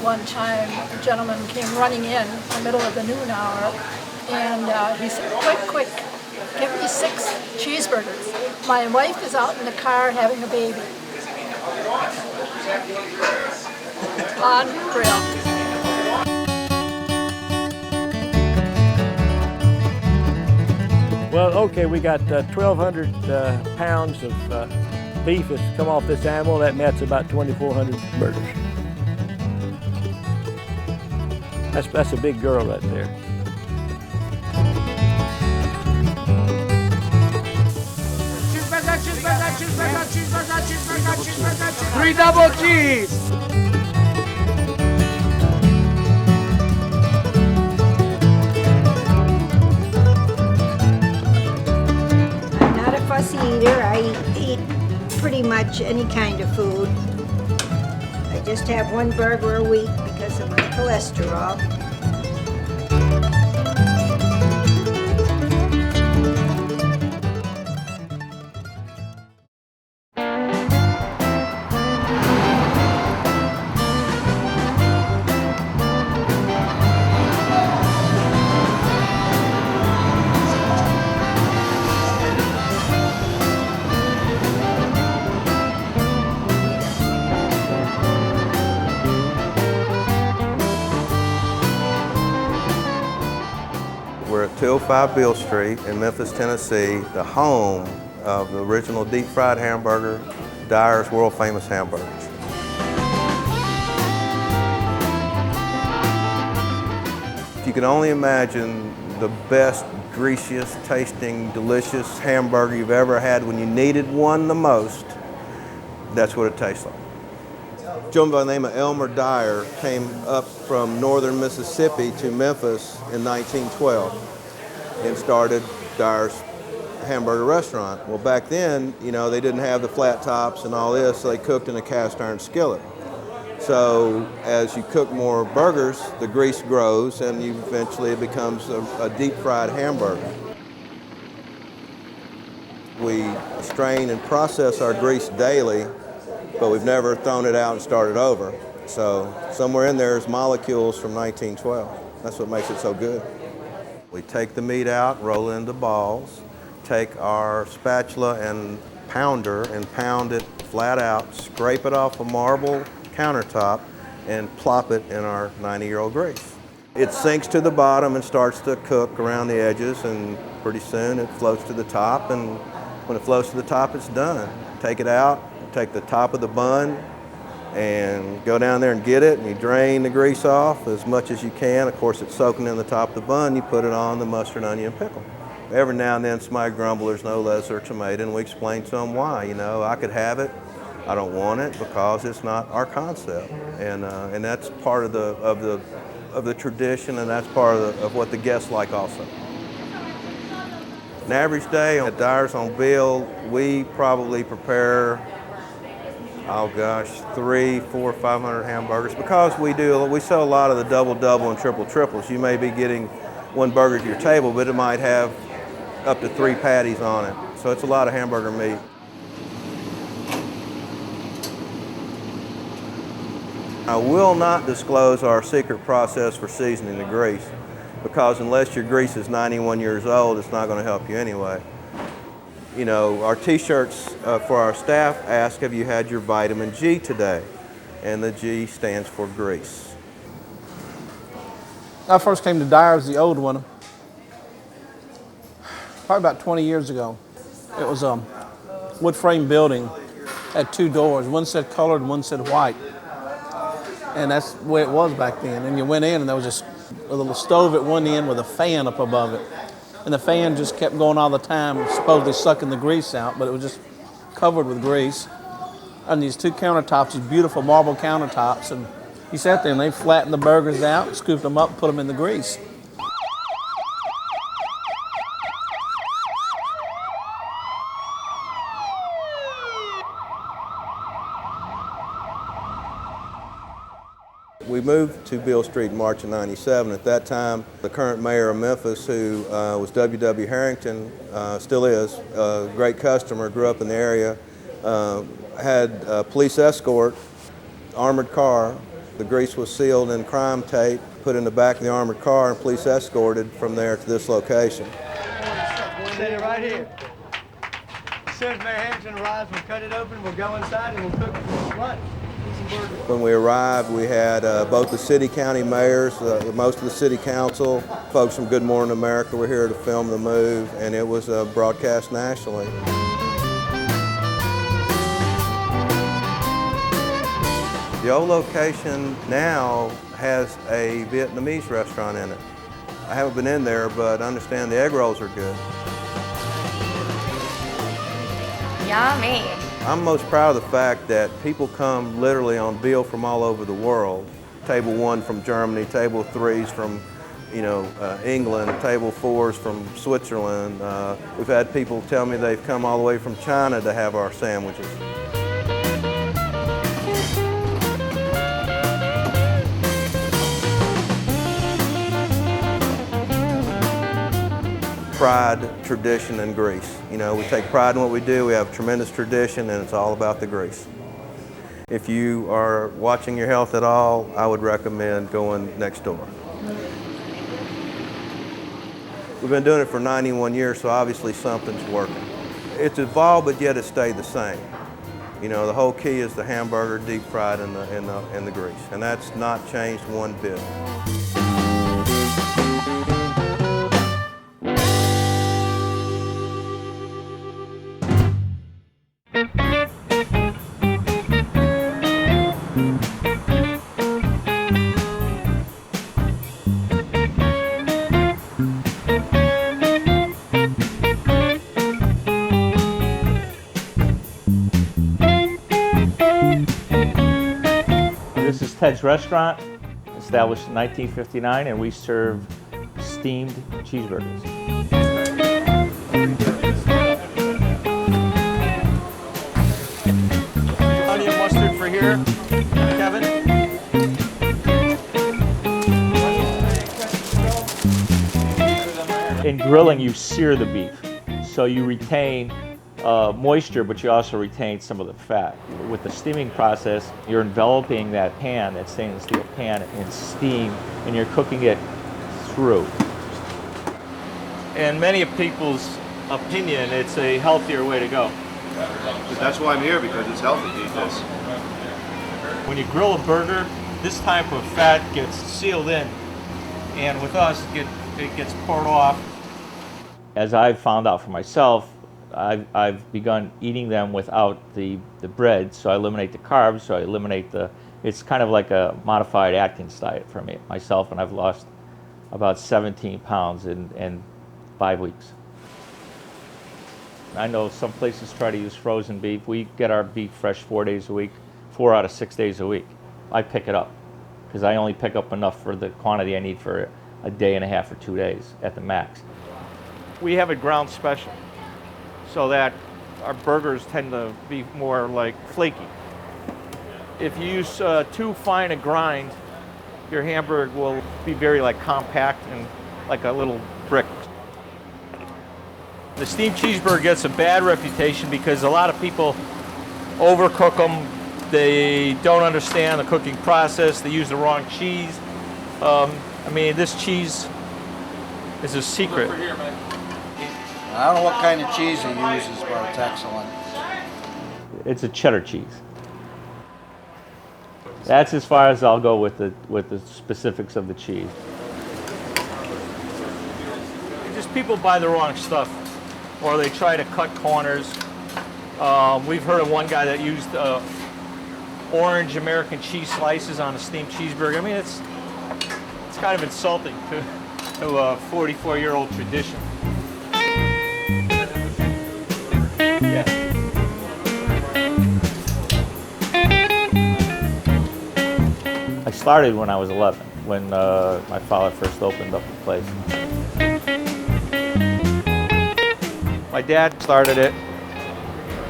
one time a gentleman came running in the middle of the noon hour, and he said, quick, give me 6 cheeseburgers. My wife is out in the car having a baby. Unreal. Well, okay, we got 1,200 pounds of beef that's come off this animal. That nets about 2,400 burgers. That's a big girl right there. Cheeseburger. 3 double cheese. Fussy eater. I eat pretty much any kind of food. I just have 1 burger a week because of my cholesterol. We're at 205 Beale Street in Memphis, Tennessee, the home of the original deep fried hamburger, Dyers world famous hamburgers. If you can only imagine the best, greasiest tasting, delicious hamburger you've ever had when you needed one the most, that's what it tastes like. A gentleman by the name of Elmer Dyer came up from northern Mississippi to Memphis in 1912 and started Dyer's hamburger restaurant. Well, back then, you know, they didn't have the flat tops and all this, so they cooked in a cast iron skillet. So as you cook more burgers, the grease grows and eventually it becomes a deep fried hamburger. We strain and process our grease daily, but we've never thrown it out and started over. So somewhere in there is molecules from 1912. That's what makes it so good. We take the meat out, roll it into balls, take our spatula and pounder and pound it flat out, scrape it off a marble countertop, and plop it in our 90-year-old grease. It sinks to the bottom and starts to cook around the edges, and pretty soon it floats to the top, and when it floats to the top, it's done. Take it out, take the top of the bun and go down there and get it, and you drain the grease off as much as you can. Of course, it's soaking in the top of the bun. You put it on the mustard, onion, pickle. Every now and then somebody grumbles there's no lettuce or tomato, and we explain to them why. You know, I could have it, I don't want it because it's not our concept, and that's part of the tradition, and that's part of what the guests like also. An average day at Dyers on Beale, we probably prepare, oh gosh, 300, 400, 500 hamburgers because we sell a lot of the double and triples. You may be getting 1 burger to your table, but it might have up to 3 patties on it. So it's a lot of hamburger meat. I will not disclose our secret process for seasoning the grease because unless your grease is 91 years old, it's not going to help you anyway. You know, our t-shirts for our staff ask, have you had your vitamin G today? And the G stands for grease. I first came to Dyers, the old one, probably about 20 years ago. It was a wood frame building, had 2 doors. One said colored and one said white. And that's the way it was back then. And you went in and there was just a little stove at one end with a fan up above it. And the fan just kept going all the time, supposedly sucking the grease out, but it was just covered with grease. And these 2 countertops, these beautiful marble countertops, and you sat there and they flattened the burgers out, scooped them up, put them in the grease. We moved to Beale Street in March of '97. At that time, the current mayor of Memphis, who was W.W. Harrington, still is, a great customer, grew up in the area, had a police escort, armored car, The grease was sealed in crime tape, put in the back of the armored car, and police escorted from there to this location. Set it right here. As soon as Mayor Hampton arrives, we'll cut it open, we'll go inside, and we'll cook lunch. When we arrived, we had both the city county mayors, most of the city council, folks from Good Morning America were here to film the move, and it was broadcast nationally. The old location now has a Vietnamese restaurant in it. I haven't been in there, but I understand the egg rolls are good. Yummy. I'm most proud of the fact that people come literally on bill from all over the world. Table 1 from Germany, table 3's from England, table 4's from Switzerland. We've had people tell me they've come all the way from China to have our sandwiches. Pride, tradition, and grease. You know, we take pride in what we do, we have tremendous tradition, and it's all about the grease. If you are watching your health at all, I would recommend going next door. We've been doing it for 91 years, so obviously something's working. It's evolved, but yet it stayed the same. You know, the whole key is the hamburger deep fried in the grease, and that's not changed one bit. This is Ted's Restaurant, established in 1959, and we serve steamed cheeseburgers. Honey and mustard for here, Kevin. In grilling, you sear the beef, so you retain moisture, but you also retain some of the fat. With the steaming process, you're enveloping that pan, that stainless steel pan, in steam, and you're cooking it through. In many people's opinion, it's a healthier way to go. That's why I'm here, because it's healthy to eat this. When you grill a burger, this type of fat gets sealed in, and with us, it gets poured off. As I've found out for myself, I've begun eating them without the bread, so I eliminate the carbs, so I eliminate it's kind of like a modified Atkins diet for myself, and I've lost about 17 pounds in 5 weeks. I know some places try to use frozen beef. We get our beef fresh 4 days a week, 4 out of 6 days a week. I pick it up, because I only pick up enough for the quantity I need for a day and a half or 2 days at the max. We have it ground special, so that our burgers tend to be more like flaky. If you use too fine a grind, your hamburger will be very compact and like a little brick. The steamed cheeseburger gets a bad reputation because a lot of people overcook them. They don't understand the cooking process. They use the wrong cheese. I mean, this cheese is a secret. I don't know what kind of cheese he uses, but it's excellent. It's a cheddar cheese. That's as far as I'll go with the specifics of the cheese. Just people buy the wrong stuff, or they try to cut corners. We've heard of one guy that used orange American cheese slices on a steamed cheeseburger. I mean, it's kind of insulting to a 44-year-old tradition. Yeah. I started when I was 11, when my father first opened up the place. My dad started it,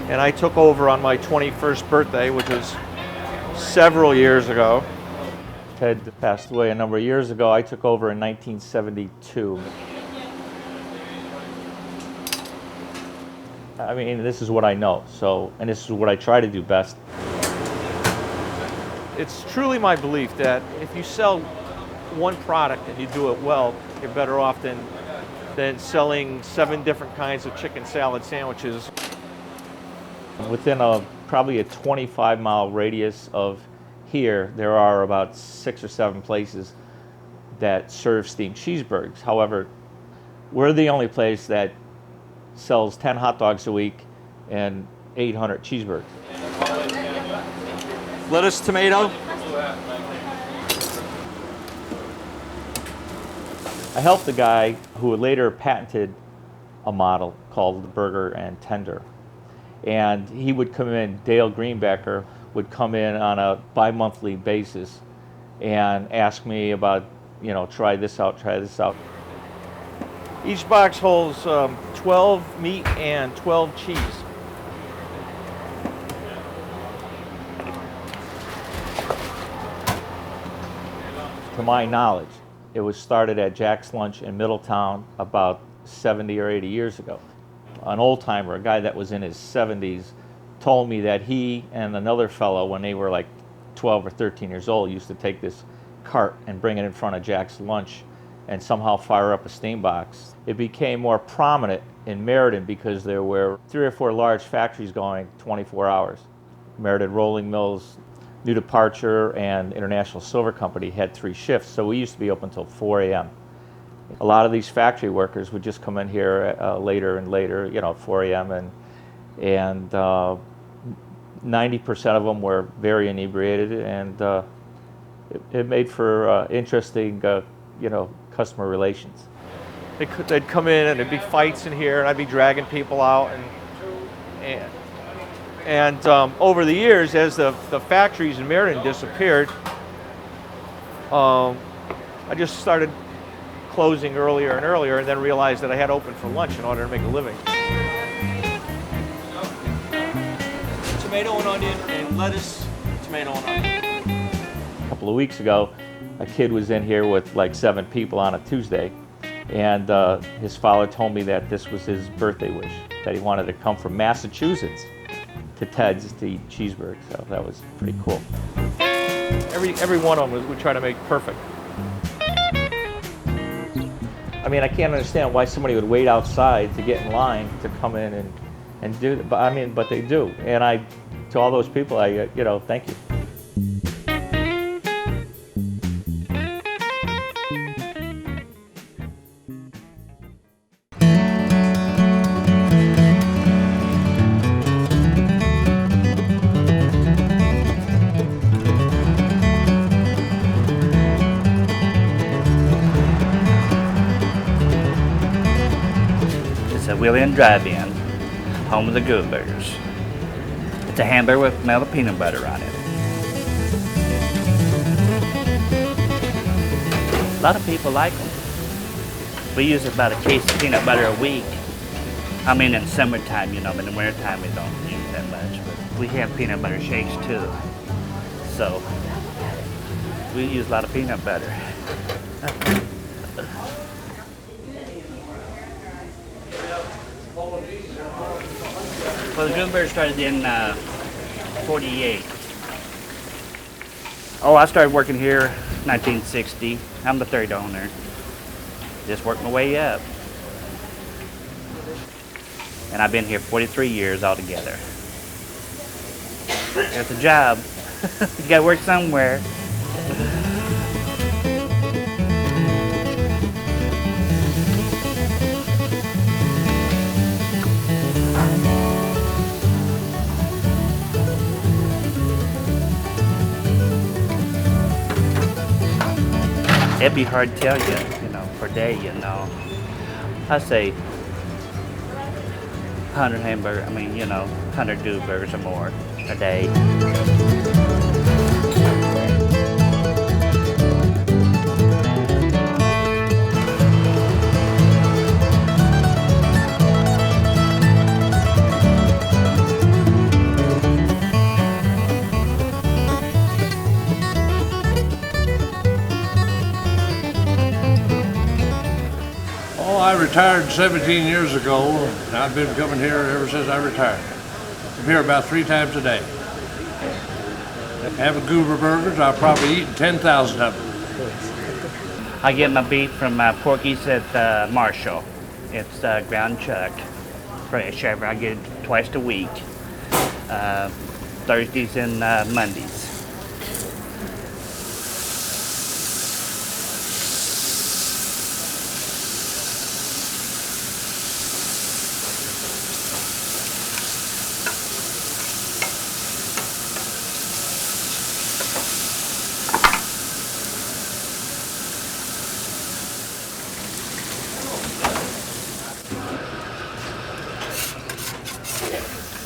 and I took over on my 21st birthday, which was several years ago. Ted passed away a number of years ago. I took over in 1972. I mean, this is what I know, and this is what I try to do best. It's truly my belief that if you sell one product and you do it well, you're better off than selling 7 different kinds of chicken salad sandwiches. Within probably a 25-mile radius of here, there are about 6 or 7 places that serve steamed cheeseburgers. However, we're the only place that sells 10 hot dogs a week and 800 cheeseburgers. Lettuce, tomato. I helped the guy who later patented a model called the Burger and Tender. And he would come in, Dale Greenbacker would come in on a bi-monthly basis and ask me about, you know, try this out, try this out. Each box holds 12 meat and 12 cheese. To my knowledge, it was started at Jack's Lunch in Middletown about 70 or 80 years ago. An old timer, a guy that was in his 70s, told me that he and another fellow, when they were like 12 or 13 years old, used to take this cart and bring it in front of Jack's Lunch and somehow fire up a steam box. It became more prominent in Meriden because there were 3 or 4 large factories going 24 hours. Meriden Rolling Mills, New Departure, and International Silver Company had 3 shifts, so we used to be open until 4 a.m. A lot of these factory workers would just come in here later and later, you know, 4 a.m. and 90% of them were very inebriated, and it made for interesting, you know, customer relations. They'd come in and there'd be fights in here, and I'd be dragging people out, and over the years, as the factories in Meriden disappeared, I just started closing earlier and earlier, and then realized that I had to open for lunch in order to make a living. Tomato and onion and lettuce, tomato and onion. A couple of weeks ago, a kid was in here with like 7 people on a Tuesday, and his father told me that this was his birthday wish, that he wanted to come from Massachusetts to Ted's to eat cheeseburgers. So that was pretty cool. Every one of them we try to make perfect. I mean, I can't understand why somebody would wait outside to get in line to come in and do that. But I mean, but they do. And to all those people, you know, thank you. William Drive-In, home of the Goober Burgers. It's a hamburger with melted peanut butter on it. A lot of people like them. We use about a case of peanut butter a week. I mean, in summertime, you know, but in the wintertime we don't use that much. But we have peanut butter shakes too. So we use a lot of peanut butter. Well, the Goober Burger started in 48. Oh, I started working here 1960. I'm the 3rd owner. Just worked my way up. And I've been here 43 years altogether. It's a job. You gotta work somewhere. It'd be hard to tell you know, per day, you know. I say 100 hamburgers, 100 Goober Burgers or more a day. I retired 17 years ago, and I've been coming here ever since I retired. I'm here about 3 times a day. Having Goober Burgers, I've probably eaten 10,000 of them. I get my beef from Porky's at Marshall. It's ground chuck, fresh. I get it twice a week, Thursdays and Mondays.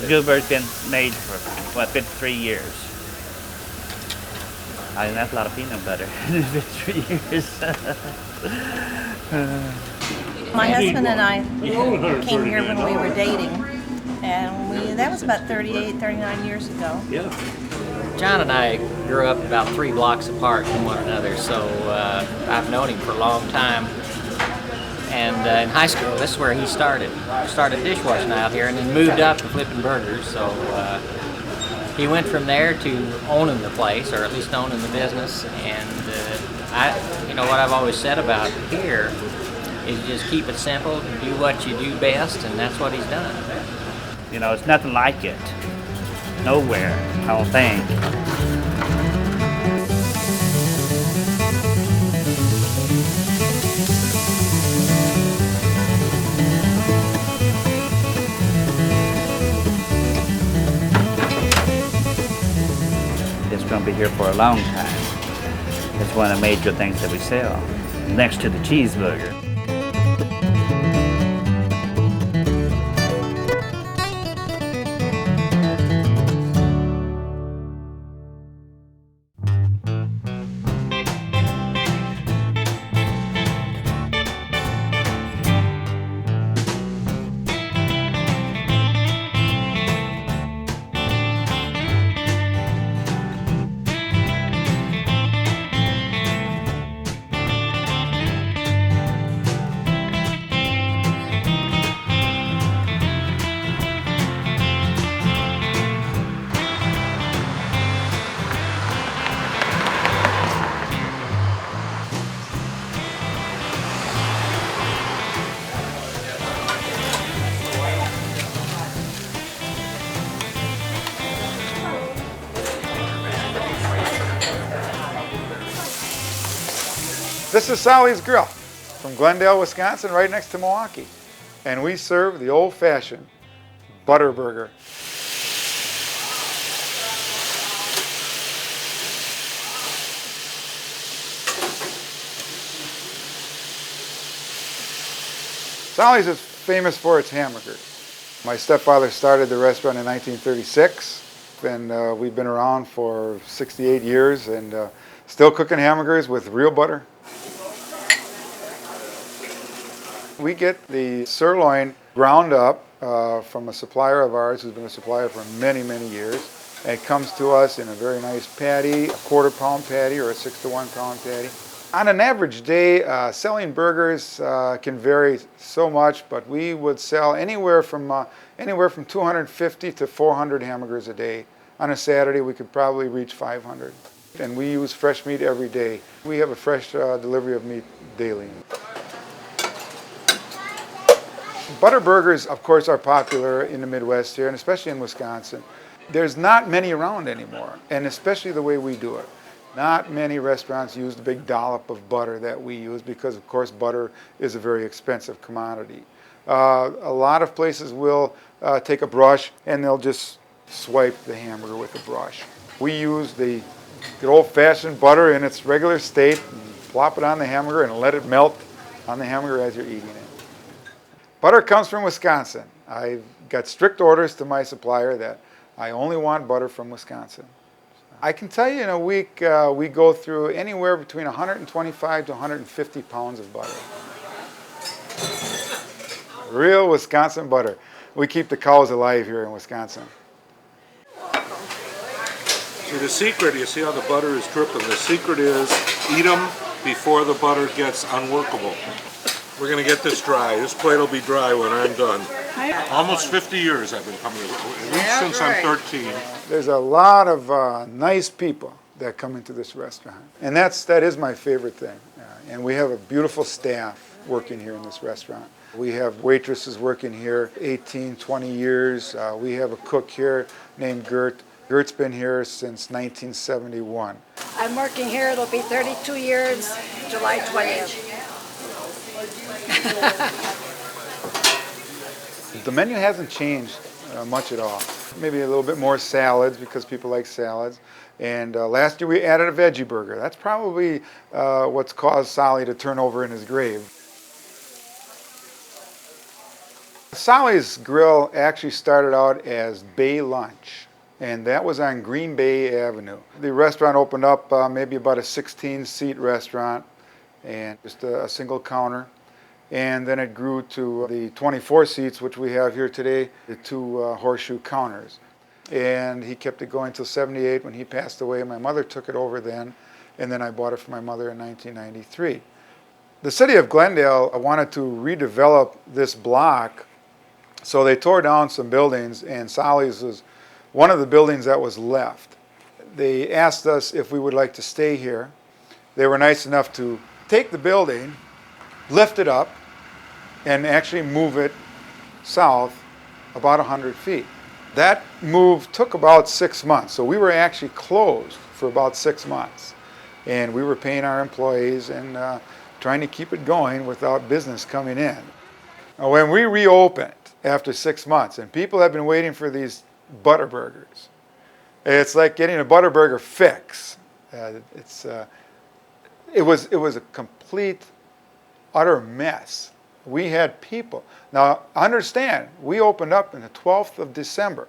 Goober's been made for, what, 53 years. I mean, that's a lot of peanut butter in 53 years. My husband and I came here when we were dating, and that was about 38, 39 years ago. Yeah. John and I grew up about 3 blocks apart from one another, so I've known him for a long time. And in high school, this is where he started. Started dishwashing out here and then moved up to flipping burgers. So he went from there to owning the place, or at least owning the business. And you know what I've always said about here is just keep it simple, do what you do best, and that's what he's done. You know, it's nothing like it. Nowhere, I don't think. It's going to be here for a long time. It's one of the major things that we sell, next to the cheeseburger. This is Sally's Grill from Glendale, Wisconsin, right next to Milwaukee. And we serve the old-fashioned Butterburger. Sally's is famous for its hamburgers. My stepfather started the restaurant in 1936, and we've been around for 68 years and still cooking hamburgers with real butter. We get the sirloin ground up from a supplier of ours who's been a supplier for many, many years. And it comes to us in a very nice patty, a 1/4 pound patty or a 6 to 1 pound patty. On an average day, selling burgers can vary so much, but we would sell anywhere from 250 to 400 hamburgers a day. On a Saturday, we could probably reach 500. And we use fresh meat every day. We have a fresh delivery of meat daily. Butterburgers, of course, are popular in the Midwest here, and especially in Wisconsin. There's not many around anymore, and especially the way we do it. Not many restaurants use the big dollop of butter that we use because, of course, butter is a very expensive commodity. A lot of places will take a brush and they'll just swipe the hamburger with a brush. We use the good old-fashioned butter in its regular state and plop it on the hamburger and let it melt on the hamburger as you're eating it. Butter comes from Wisconsin. I've got strict orders to my supplier that I only want butter from Wisconsin. I can tell you in a week we go through anywhere between 125 to 150 pounds of butter. Real Wisconsin butter. We keep the cows alive here in Wisconsin. See, the secret, you see how the butter is dripping. The secret is eat them before the butter gets unworkable. We're going to get this dry. This plate will be dry when I'm done. Almost 50 years I've been coming, at least since I'm 13. There's a lot of nice people that come into this restaurant, and that is my favorite thing. And we have a beautiful staff working here in this restaurant. We have waitresses working here 18, 20 years. We have a cook here named Gert. Gert's been here since 1971. I'm working here, it'll be 32 years, July 20th. The menu hasn't changed much at all. Maybe a little bit more salads because people like salads. And last year we added a veggie burger. That's probably what's caused Solly to turn over in his grave. Solly's Grill actually started out as Bay Lunch, and that was on Green Bay Avenue. The restaurant opened up maybe about a 16-seat restaurant and just a single counter. And then it grew to the 24 seats, which we have here today, the two horseshoe counters. And he kept it going till '78 when he passed away. My mother took it over then, and then I bought it for my mother in 1993. The city of Glendale wanted to redevelop this block, so they tore down some buildings, and Solly's was one of the buildings that was left. They asked us if we would like to stay here. They were nice enough to take the building, lift it up, and actually move it south about 100 feet. That move took about 6 months, so we were actually closed for about 6 months. And we were paying our employees and trying to keep it going without business coming in. Now, when we reopened after 6 months, and people have been waiting for these Butterburgers, it's like getting a Butterburger fix. It was a complete, utter mess. We had people. Now, understand, we opened up on the 12th of December.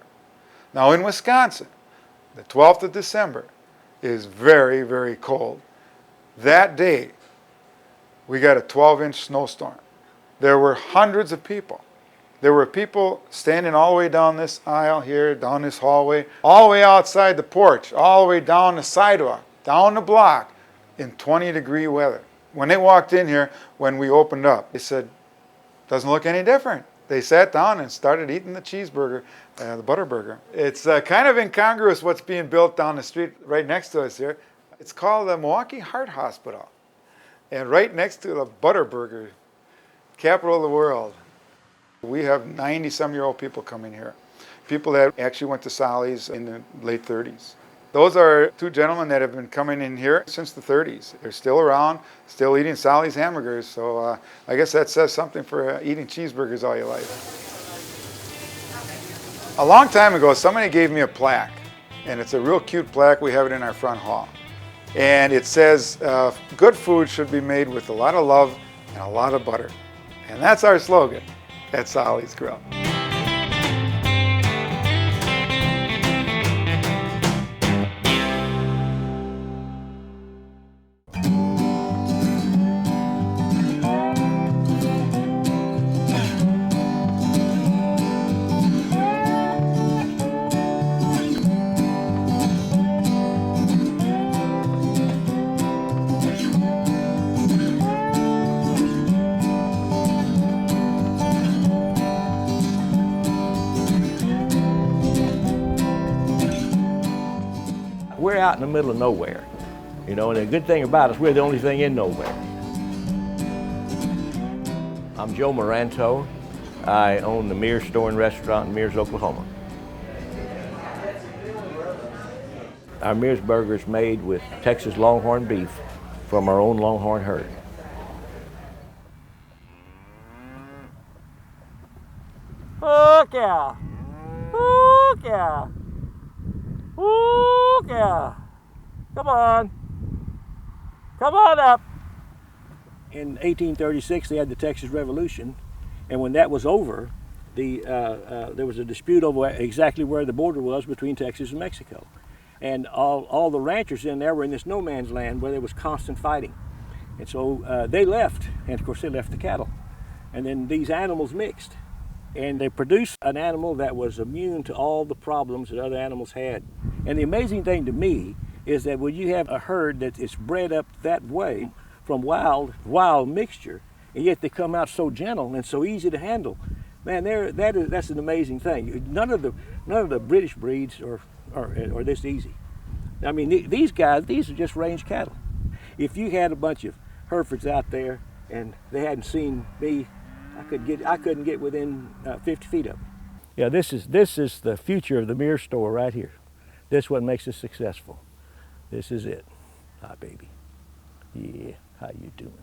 Now, in Wisconsin, the 12th of December is very, very cold. That day, we got a 12-inch snowstorm. There were hundreds of people. There were people standing all the way down this aisle here, down this hallway, all the way outside the porch, all the way down the sidewalk, down the block, in 20-degree weather. When they walked in here, when we opened up, they said, doesn't look any different. They sat down and started eating the cheeseburger, the Butterburger. It's kind of incongruous what's being built down the street right next to us here. It's called the Milwaukee Heart Hospital. And right next to the Butterburger, capital of the world. We have 90-some-year-old people coming here. People that actually went to Solly's in the late 30s. Those are two gentlemen that have been coming in here since the 30s. They're still around, still eating Solly's hamburgers. So I guess that says something for eating cheeseburgers all your life. A long time ago, somebody gave me a plaque. And it's a real cute plaque. We have it in our front hall. And it says, good food should be made with a lot of love and a lot of butter. And that's our slogan at Solly's Grill. We're out in the middle of nowhere, you know, and the good thing about us, we're the only thing in nowhere. I'm Joe Moranto. I own the Mears Store and Restaurant in Mears, Oklahoma. Our Mears burger is made with Texas Longhorn beef from our own Longhorn herd. Look yeah! Look yeah! Look yeah! Come on! Come on up! In 1836, they had the Texas Revolution, and when that was over, there was a dispute over exactly where the border was between Texas and Mexico. And all the ranchers in there were in this no man's land where there was constant fighting. And so they left, and of course they left the cattle. And then these animals mixed. And they produced an animal that was immune to all the problems that other animals had. And the amazing thing to me is that when you have a herd that is bred up that way from wild mixture, and yet they come out so gentle and so easy to handle, Man, that's an amazing thing. None of the British breeds are this easy. I mean, these guys, these are just range cattle. If you had a bunch of Herefords out there and they hadn't seen me, I couldn't get within 50 feet of them. Yeah, this is the future of the Mears store right here. This is what makes us successful. This is it. Hi, baby. Yeah, how you doing?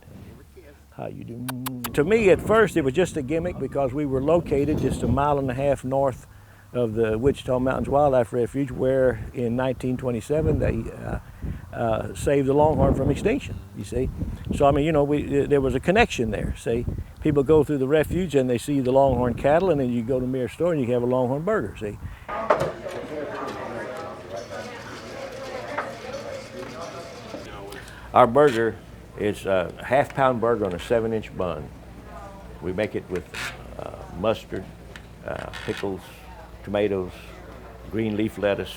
How you doing? To me, at first, it was just a gimmick because we were located just 1.5 miles north of the Wichita Mountains Wildlife Refuge, where in 1927 they saved the longhorn from extinction, you see. So, I mean, you know, there was a connection there. See, people go through the refuge and they see the longhorn cattle, and then you go to Mears store and you can have a Longhorn Burger, see. Our burger is a half-pound burger on a 7-inch bun. We make it with mustard, pickles, tomatoes, green leaf lettuce,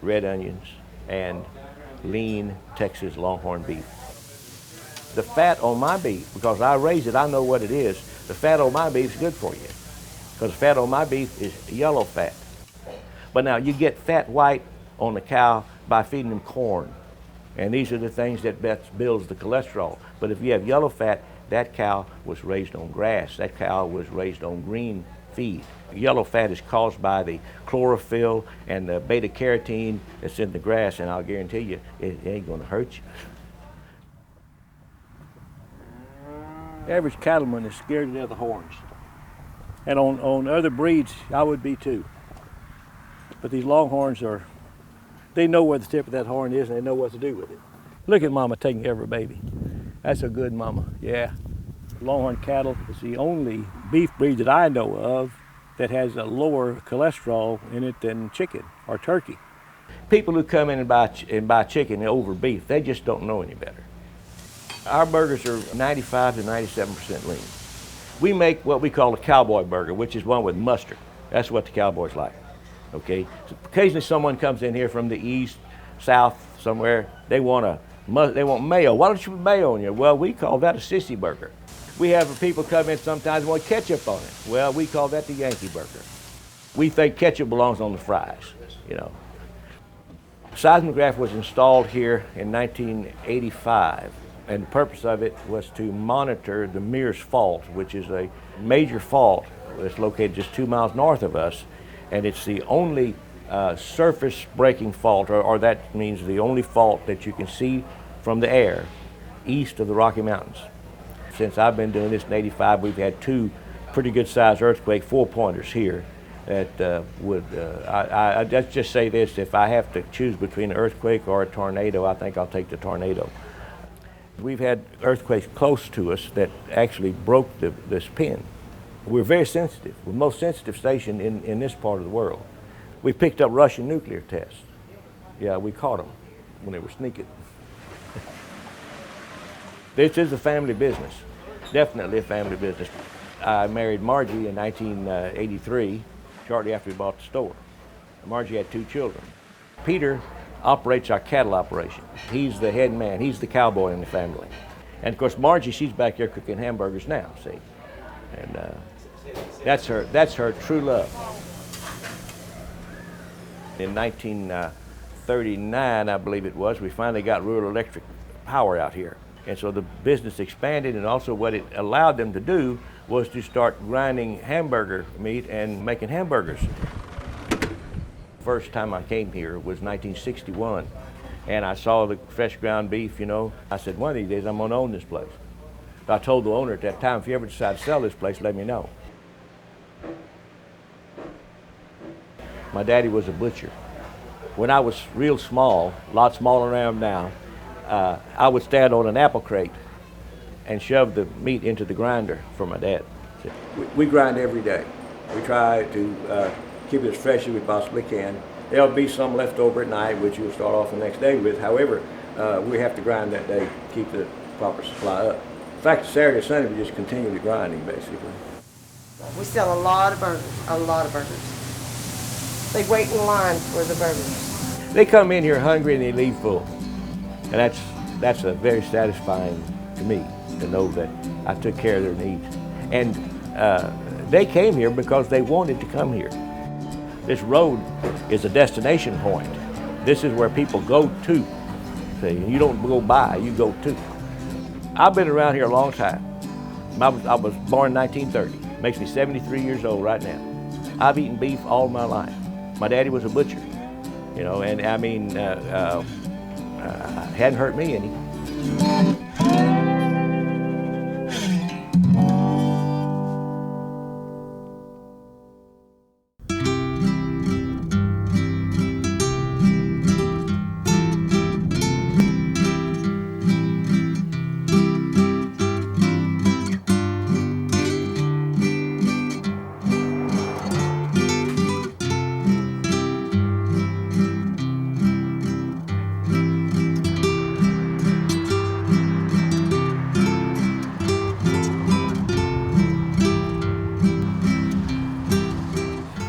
red onions, and lean Texas Longhorn beef. The fat on my beef, because I raise it, I know what it is, the fat on my beef is good for you, because the fat on my beef is yellow fat. But now you get fat white on the cow by feeding them corn, and these are the things that best builds the cholesterol. But if you have yellow fat, that cow was raised on grass, that cow was raised on green feed. Yellow fat is caused by the chlorophyll and the beta carotene that's in the grass, and I'll guarantee you, it ain't gonna hurt you. The average cattleman is scared to death of the horns. And on other breeds, I would be too. But these Longhorns they know where the tip of that horn is and they know what to do with it. Look at mama taking care of her baby. That's a good mama, yeah. Longhorn cattle is the only beef breed that I know of that has a lower cholesterol in it than chicken or turkey. People who come in and buy chicken over beef, they just don't know any better. Our burgers are 95 to 97% lean. We make what we call a cowboy burger, which is one with mustard. That's what the cowboys like, okay? So occasionally someone comes in here from the east, south, somewhere, they want mayo. Why don't you put mayo on you? Well, we call that a sissy burger. We have people come in sometimes and want ketchup on it. Well, we call that the Yankee burger. We think ketchup belongs on the fries, you know. Seismograph was installed here in 1985, and the purpose of it was to monitor the Mears Fault, which is a major fault that's located just 2 miles north of us, and it's the only surface breaking fault, or that means the only fault that you can see from the air east of the Rocky Mountains. Since I've been doing this in '85, we've had 2 pretty good sized earthquake 4-pointers here that let's just say this, if I have to choose between an earthquake or a tornado, I think I'll take the tornado. We've had earthquakes close to us that actually broke this pin. We're very sensitive. We're the most sensitive station in this part of the world. We picked up Russian nuclear tests. Yeah, we caught them when they were sneaking. This is a family business, definitely a family business. I married Margie in 1983, shortly after we bought the store. Margie had 2 children. Peter operates our cattle operation. He's the head man, he's the cowboy in the family. And of course Margie, she's back there cooking hamburgers now, see? And that's her true love. In 1939, I believe it was, we finally got rural electric power out here. And so the business expanded, and also what it allowed them to do was to start grinding hamburger meat and making hamburgers. First time I came here was 1961, and I saw the fresh ground beef, you know. I said, one of these days I'm gonna own this place. I told the owner at that time, if you ever decide to sell this place, let me know. My daddy was a butcher. When I was real small, a lot smaller than I am now, I would stand on an apple crate and shove the meat into the grinder for my dad. We grind every day. We try to keep it as fresh as we possibly can. There'll be some left over at night, which you'll start off the next day with. However, we have to grind that day to keep the proper supply up. In fact, Saturday and Sunday, we just continually grinding, basically. We sell a lot of burgers, a lot of burgers. They wait in line for the burgers. They come in here hungry and they leave full. And that's a very satisfying to me, to know that I took care of their needs. And They came here because they wanted to come here. This road is a destination point. This is where people go to. See, you don't go by, you go to. I've been around here a long time. I was born in 1930. Makes me 73 years old right now. I've eaten beef all my life. My daddy was a butcher, you know, and I mean, hadn't hurt me any.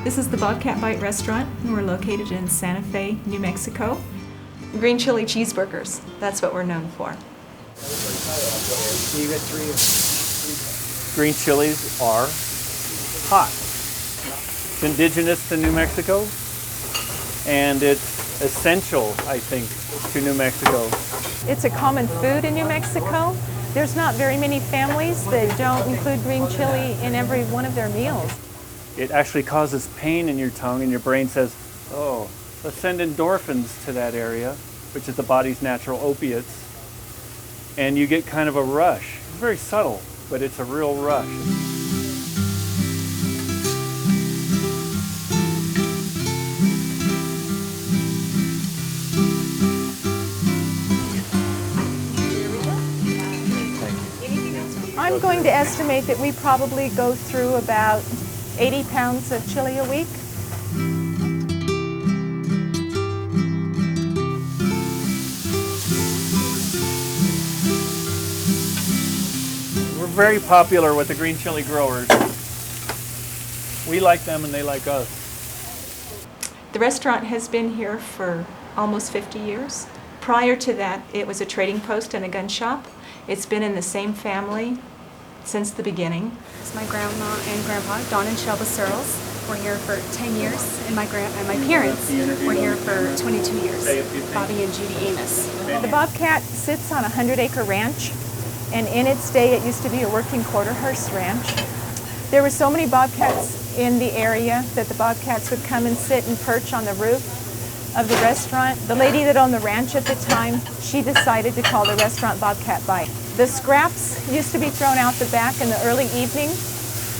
This is the Bobcat Bite restaurant, and we're located in Santa Fe, New Mexico. Green chili cheeseburgers, that's what we're known for. Green chilies are hot. It's indigenous to New Mexico, and it's essential, I think, to New Mexico. It's a common food in New Mexico. There's not very many families that don't include green chili in every one of their meals. It actually causes pain in your tongue, and your brain says, oh, let's send endorphins to that area, which is the body's natural opiates, and you get kind of a rush. It's very subtle, but it's a real rush. I'm going to estimate that we probably go through about 80 pounds of chili a week. We're very popular with the green chili growers. We like them and they like us. The restaurant has been here for almost 50 years. Prior to that, it was a trading post and a gun shop. It's been in the same family since the beginning. It's my grandma and grandpa, Don and Shelba Searles, were here for 10 years, and my parents were here for 22 years, Bobby and Judy Amos. The Bobcat sits on a 100-acre ranch, and in its day it used to be a working quarter-horse ranch. There were so many bobcats in the area that the bobcats would come and sit and perch on the roof of the restaurant. The lady that owned the ranch at the time, she decided to call the restaurant Bobcat Bite. The scraps used to be thrown out the back in the early evening,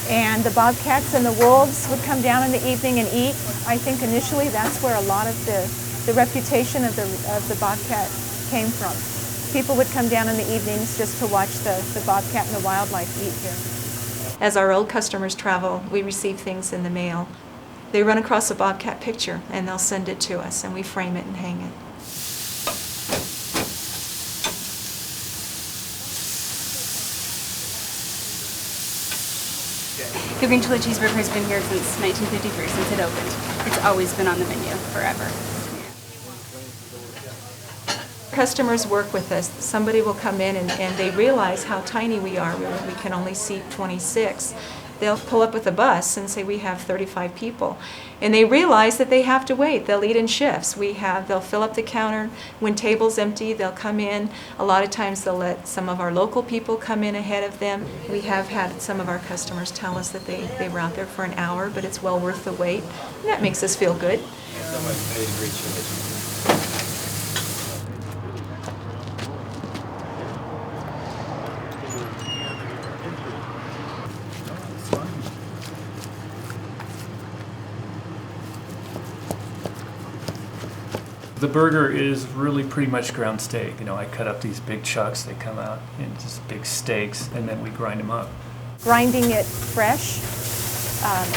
and the bobcats and the wolves would come down in the evening and eat. I think initially that's where a lot of the reputation of the bobcat came from. People would come down in the evenings just to watch the bobcat and the wildlife eat here. As our old customers travel, we receive things in the mail. They run across a bobcat picture and they'll send it to us and we frame it and hang it. The green chili cheeseburger has been here since 1953, since it opened. It's always been on the menu, forever. Customers work with us. Somebody will come in and they realize how tiny we are. We can only seat 26. They'll pull up with a bus and say we have 35 people. And they realize that they have to wait. They'll eat in shifts. They'll fill up the counter. When tables empty, they'll come in. A lot of times they'll let some of our local people come in ahead of them. We have had some of our customers tell us that they were out there for an hour, but it's well worth the wait. And that makes us feel good. The burger is really pretty much ground steak. You know, I cut up these big chunks, they come out in just big steaks, and then we grind them up. Grinding it fresh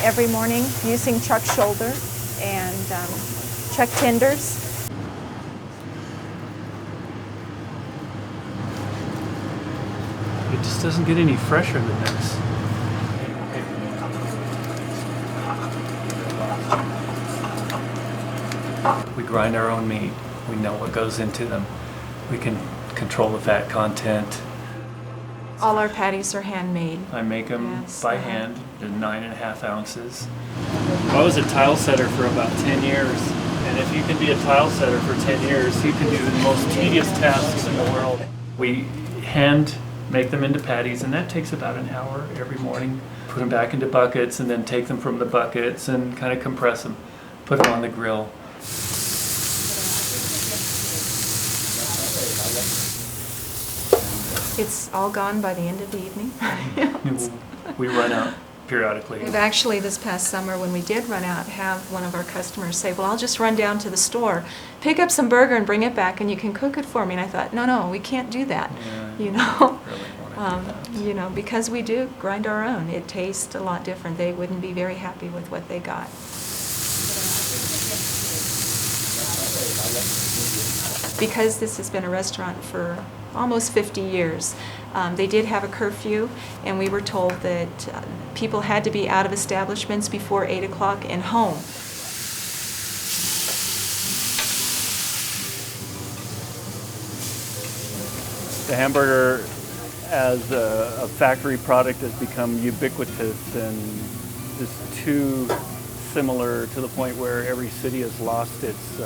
every morning using chuck shoulder and chuck tenders. It just doesn't get any fresher than this. We grind our own meat. We know what goes into them. We can control the fat content. All our patties are handmade. I make them Yes, by hand in 9.5 ounces. I was a tile setter for about 10 years, and if you can be a tile setter for 10 years, you can do the most tedious tasks in the world. We hand make them into patties, and that takes about an hour every morning. Put them back into buckets, and then take them from the buckets and kind of compress them, put them on the grill. It's all gone by the end of the evening. We run out periodically. We've actually, this past summer, when we did run out, have one of our customers say, well, I'll just run down to the store, pick up some burger and bring it back, and you can cook it for me. And I thought, no, we can't do that. You know, you know, because we do grind our own. It tastes a lot different. They wouldn't be very happy with what they got. Because this has been a restaurant for almost 50 years, they did have a curfew, and we were told that people had to be out of establishments before 8 o'clock and home. The hamburger as a factory product has become ubiquitous and is too similar to the point where every city has lost its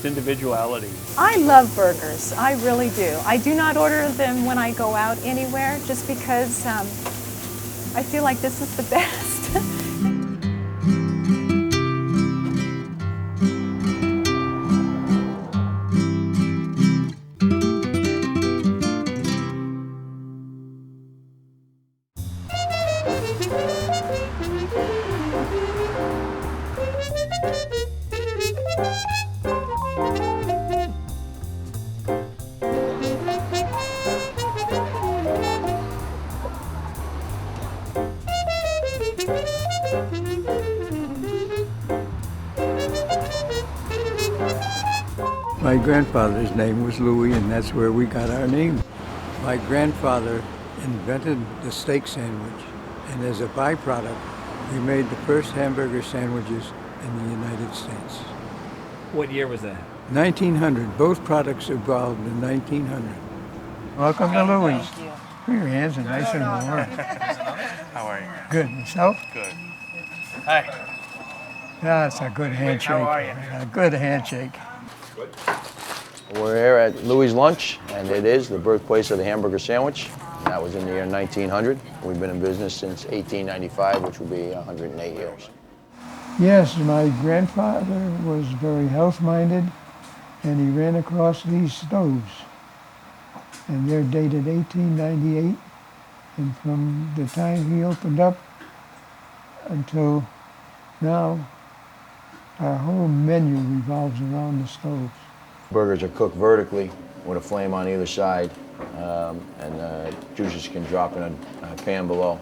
individuality. I love burgers, I really do. I do not order them when I go out anywhere just because I feel like this is the best. My grandfather's name was Louis, and that's where we got our name. My grandfather invented the steak sandwich, and as a byproduct, we made the first hamburger sandwiches in the United States. What year was that? 1900. Both products evolved in 1900. Welcome to Louis. Your hands are nice and warm. How are you? Good. Yourself? Good. Hi. That's a good handshake. How are you? A good handshake. We're here at Louis' Lunch, and it is the birthplace of the hamburger sandwich. That was in the year 1900. We've been in business since 1895, which will be 108 years. Yes, my grandfather was very health-minded, and he ran across these stoves. And they're dated 1898, and from the time he opened up until now, our whole menu revolves around the stoves. Burgers are cooked vertically with a flame on either side, and juices can drop in a pan below.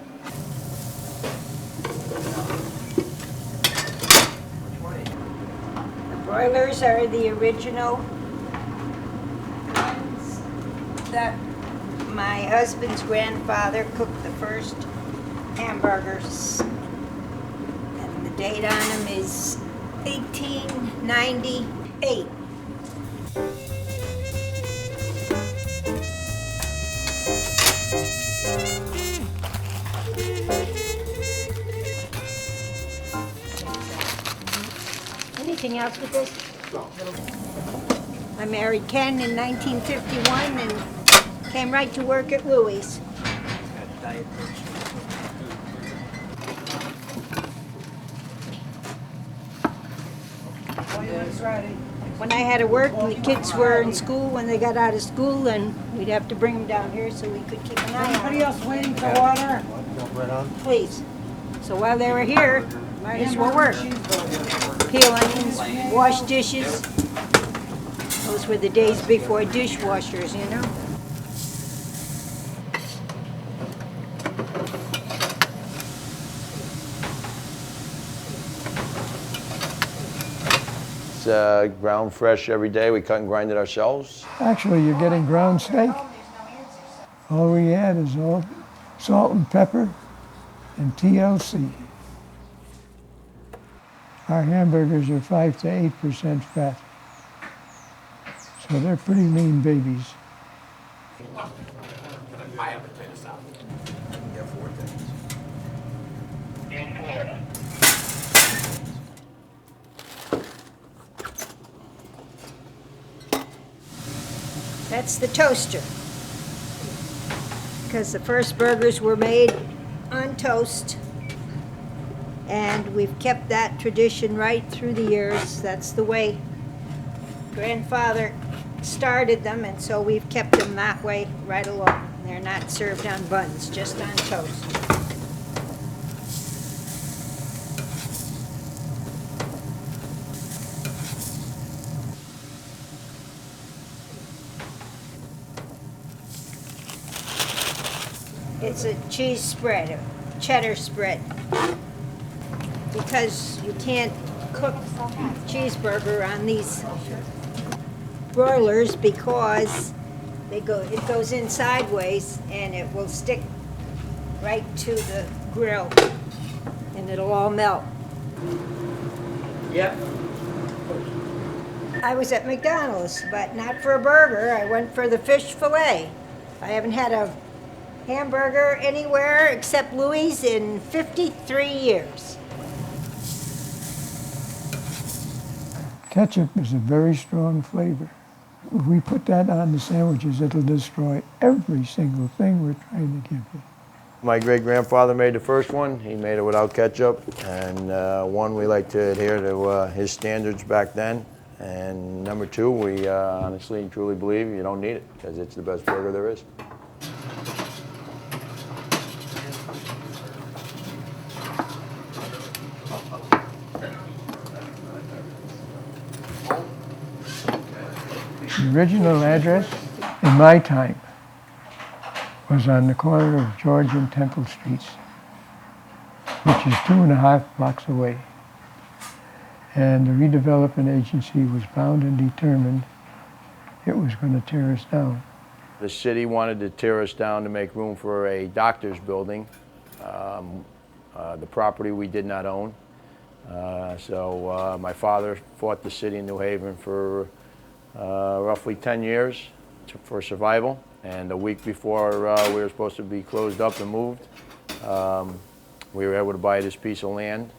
The broilers are the original ones that my husband's grandfather cooked the first hamburgers. And the date on them is 1898. Anything else with this? I married Ken in 1951 and came right to work at Louis'. When I had to work and the kids were in school, when they got out of school, and we'd have to bring them down here so we could keep an eye on them. Anybody else waiting for water? Please. So while they were here, this will work. Peel onions, wash dishes. Those were the days before dishwashers, you know? It's ground fresh every day. We cut and grind it ourselves. Actually, you're getting ground steak. All we add is all salt and pepper and TLC. Our hamburgers are 5 to 8% fat. So they're pretty lean babies. I haven't been to South. Yeah, 4 tickets. In Florida. That's the toaster. Because the first burgers were made on toast. And we've kept that tradition right through the years. That's the way grandfather started them, and so we've kept them that way right along. They're not served on buns, just on toast. It's a cheese spread, a cheddar spread. Because you can't cook cheeseburger on these broilers because it goes in sideways and it will stick right to the grill and it'll all melt. Yep. I was at McDonald's, but not for a burger. I went for the fish fillet. I haven't had a hamburger anywhere except Louis' in 53 years. Ketchup is a very strong flavor. If we put that on the sandwiches, it'll destroy every single thing we're trying to give you. My great-grandfather made the first one. He made it without ketchup. And one, we like to adhere to his standards back then. And number two, we honestly and truly believe you don't need it because it's the best burger there is. The original address in my time was on the corner of George and Temple Streets, which is 2.5 blocks away. And the redevelopment agency was bound and determined it was going to tear us down. The city wanted to tear us down to make room for a doctor's building. The property we did not own. So my father fought the city of New Haven for roughly 10 years for survival. And a week before we were supposed to be closed up and moved, we were able to buy this piece of land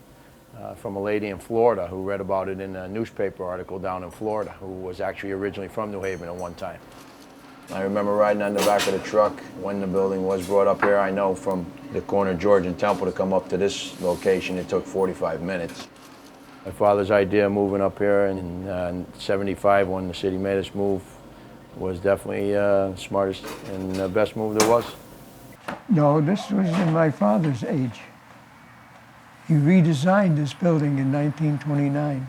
from a lady in Florida who read about it in a newspaper article down in Florida, who was actually originally from New Haven at one time. I remember riding on the back of the truck when the building was brought up here. I know from the corner of George and Temple to come up to this location, it took 45 minutes. My father's idea of moving up here in '75 when the city made us move was definitely the smartest and the best move there was. No, this was in my father's age. He redesigned this building in 1929.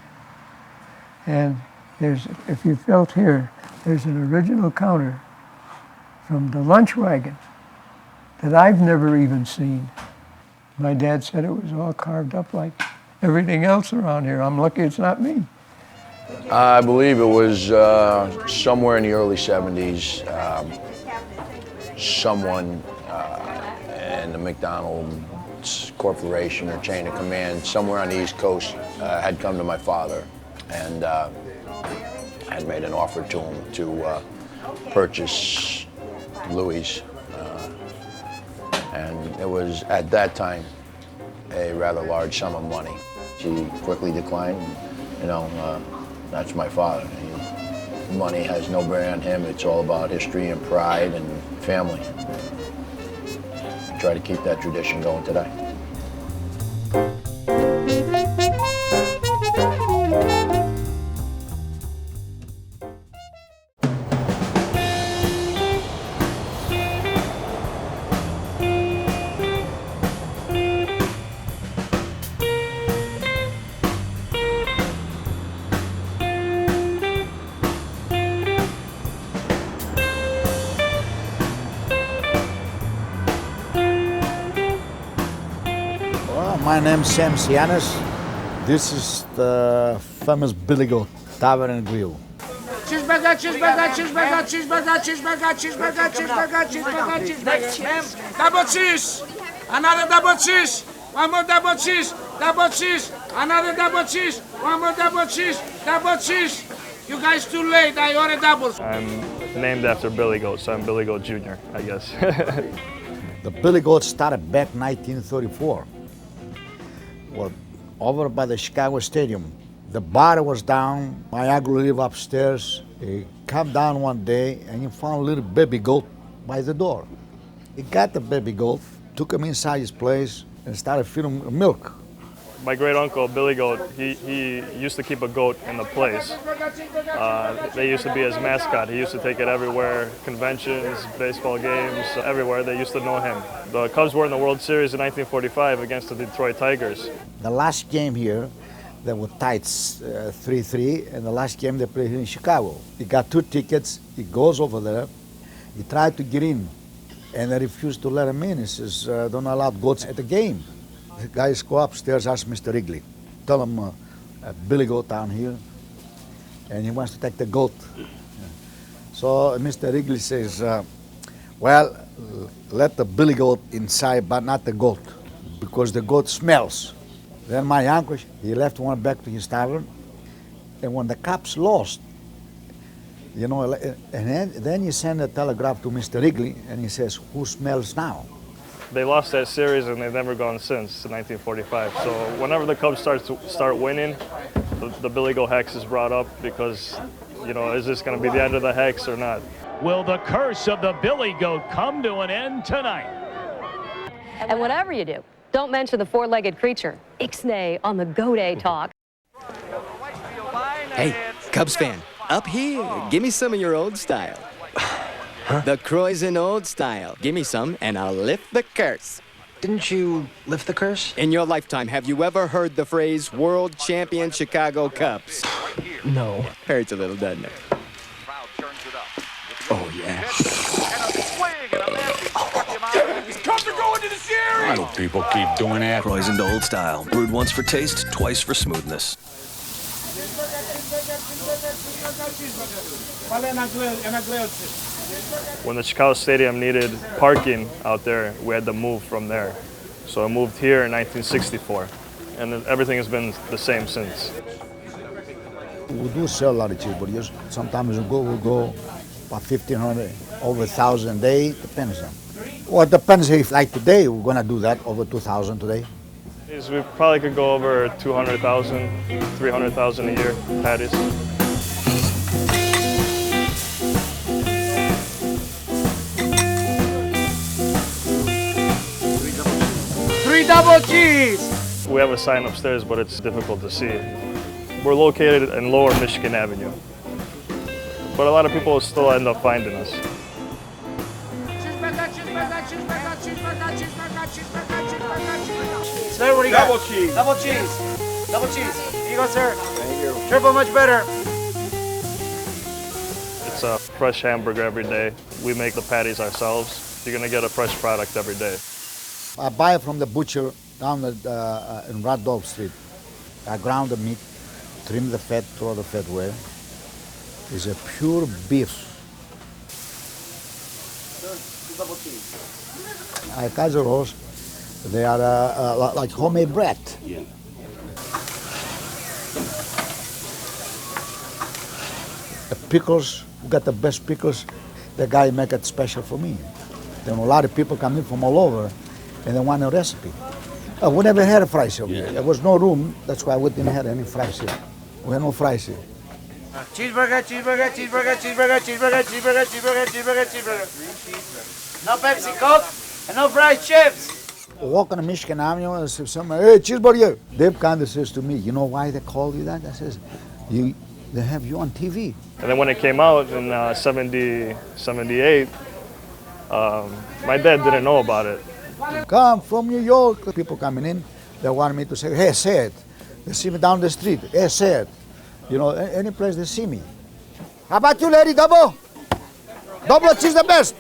And if you felt here, there's an original counter from the lunch wagon that I've never even seen. My dad said it was all carved up like everything else around here. I'm lucky it's not me. I believe it was somewhere in the early 70s. Someone in the McDonald's Corporation or chain of command somewhere on the East Coast had come to my father and had made an offer to him to purchase Louis. And it was, at that time, a rather large sum of money. He quickly declined. You know, that's my father. Money has no bearing on him. It's all about history and pride and family. I try to keep that tradition going today. My name's Sam Sianis. This is the famous Billy Goat Tavern and Grill. Cheeseburger, cheeseburger, cheeseburger, cheeseburger, cheeseburger, cheeseburger, cheeseburger, cheeseburger, cheeseburger. Double cheese. Another double cheese. One more double cheese. Double cheese. Another double cheese. One more double cheese. Double cheese. You guys too late. I ordered doubles. I'm named after Billy Goat, so I'm Billy Goat Jr., I guess. The Billy Goat started back 1934. Well, over by the Chicago Stadium. The bar was down, my uncle lived upstairs. He came down one day and he found a little baby goat by the door. He got the baby goat, took him inside his place and started feeding him milk. My great uncle, Billy Goat, he used to keep a goat in the place. They used to be his mascot. He used to take it everywhere, conventions, baseball games, everywhere. They used to know him. The Cubs were in the World Series in 1945 against the Detroit Tigers. The last game here, they were tied 3-3, and the last game they played here in Chicago. He got 2 tickets, he goes over there, he tried to get in, and they refused to let him in. He says, don't allow goats at the game. The guys go upstairs, ask Mr. Wrigley, tell him Billy Goat down here, and he wants to take the goat. So Mr. Wrigley says, well, let the Billy Goat inside, but not the goat, because the goat smells. Then my uncle, he left one back to his tavern, and when the Cubs lost, you know, and then he sent a telegraph to Mr. Wrigley, and he says, who smells now? They lost that series and they've never gone since 1945. So whenever the Cubs start winning, the Billy Goat hex is brought up because, you know, is this going to be the end of the hex or not? Will the curse of the Billy Goat come to an end tonight? And whatever you do, don't mention the four-legged creature. Ixnay on the Go-Day Talk. Hey, Cubs fan, up here, give me some of your old style. The Croizon old style. Give me some and I'll lift the curse. Didn't you lift the curse? In your lifetime, have you ever heard the phrase world champion Chicago Cubs? No. Hurts a little, doesn't it? Oh, yeah. Why do people keep doing that? Croizon old style. Brewed once for taste, twice for smoothness. When the Chicago Stadium needed parking out there, we had to move from there. So I moved here in 1964, and everything has been the same since. We do sell a lot of cheeseburgers. Sometimes we'll go about 1,500, over 1,000 a day, depends on. Well, it depends if, like today, we're gonna do that, over 2,000 today. We probably could go over 200,000, 300,000 a year patties. Three double cheese! We have a sign upstairs, but it's difficult to see. We're located in Lower Michigan Avenue, but a lot of people still end up finding us. Sir, what do you Double got? cheese. Double cheese. Double cheese. Here you go, sir. Thank you. Triple much better. It's a fresh hamburger every day. We make the patties ourselves. You're gonna get a fresh product every day. I buy it from the butcher down in Randolph Street. I ground the meat, trim the fat, throw the fat away. It's a pure beef. Double cheese. Kaiser rolls, they are like homemade bread. Yeah. The pickles, we got the best pickles. The guy make it special for me. Then a lot of people come in from all over and they want a recipe. We never had a fries over here. There was no room, that's why we didn't have any fries here. We had no fries here. Cheeseburger, cheeseburger, cheeseburger, cheeseburger, cheeseburger, cheeseburger, cheeseburger, cheeseburger, cheeseburger. No Pepsi Coke and no fried chips. Walking on Michigan Avenue and say somebody, hey, cheeseburger. Dave kind of says to me, you know why they call you that? I says, they have you on TV. And then when it came out in 78, my dad didn't know about it. Come from New York. People coming in, they want me to say, hey, say it. They see me down the street, hey, say it. You know, any place they see me. How about you, lady, double? Double cheese the best.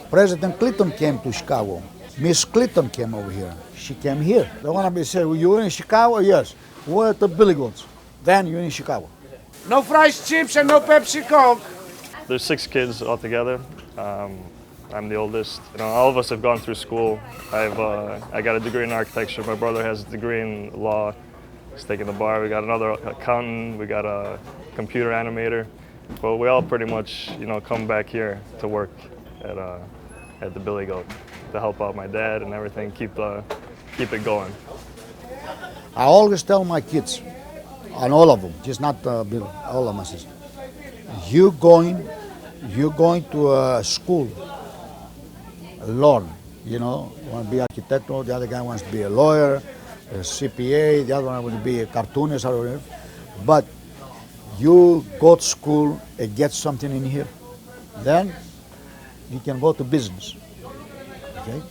President Clinton came to Chicago. Miss Clinton came over here. She came here. They want me to say, well, you in Chicago? Yes. We're at the Billy Goats. Then you're in Chicago. No fried chips and no Pepsi Coke. There's 6 kids altogether. I'm the oldest. You know, all of us have gone through school. I got a degree in architecture. My brother has a degree in law. He's taking the bar. We got another accountant. We got a computer animator. But we all pretty much, come back here to work at the Billy Goat to help out my dad and everything, keep it going. I always tell my kids, and all of them, just not Bill, all of my sisters, you're going to school, learn. Want to be architect, the other guy wants to be a lawyer, a CPA, the other one wants to be a cartoonist, or whatever. But you go to school and get something in here, then you can go to business, okay?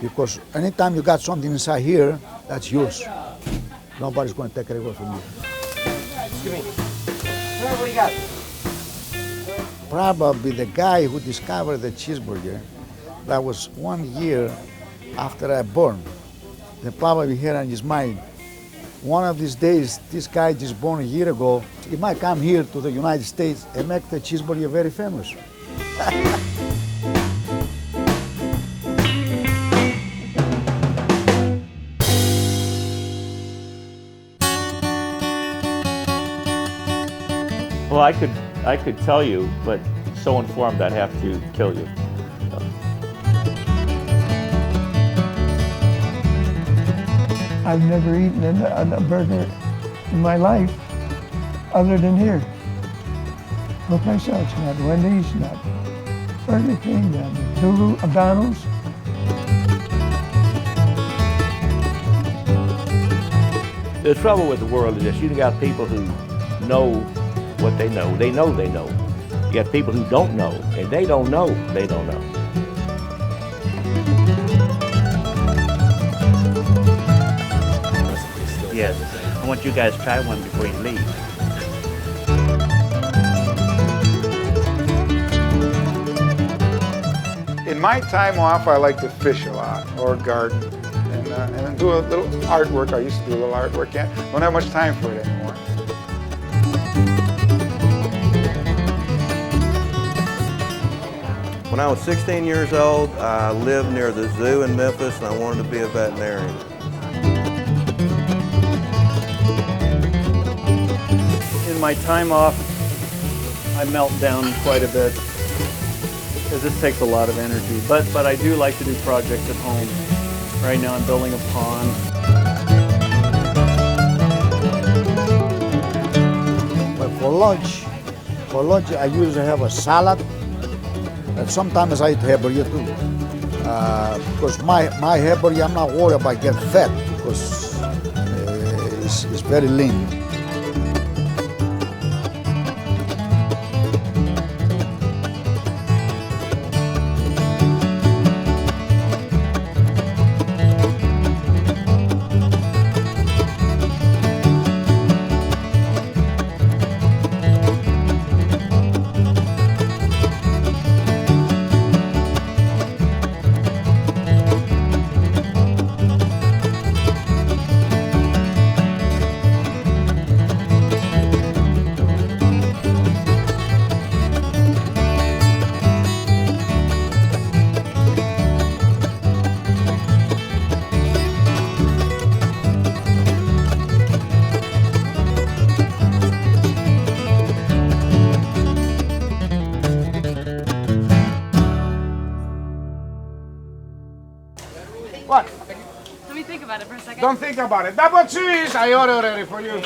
Because anytime you got something inside here, that's yours. Nobody's going to take it away from you. Excuse me. What do you got? Probably the guy who discovered the cheeseburger, that was 1 year after I born. They probably had on his mind, one of these days, this guy just born a year ago, he might come here to the United States and make the cheeseburger very famous. Well, I could tell you, but so informed I'd have to kill you. I've never eaten a burger in my life other than here. Look myself, not Wendys, not Burger King, not McDonald's. The trouble with the world is that you got people who know what they know. They know they know. You got people who don't know, and they don't know they don't know. Yes, I want you guys to try one before you leave. In my time off, I like to fish a lot or garden and do a little artwork. I used to do a little artwork. Don't have much time for it anymore. When I was 16 years old, I lived near the zoo in Memphis, and I wanted to be a veterinarian. In my time off, I melt down quite a bit because this takes a lot of energy. But I do like to do projects at home. Right now I'm building a pond. But for lunch I usually have a salad, and sometimes I eat hamburger too. Because my hamburger, I'm not worried about getting fat because it's very lean. What? Let me think about it for a second. Don't think about it. Double cheese! I ordered already for you.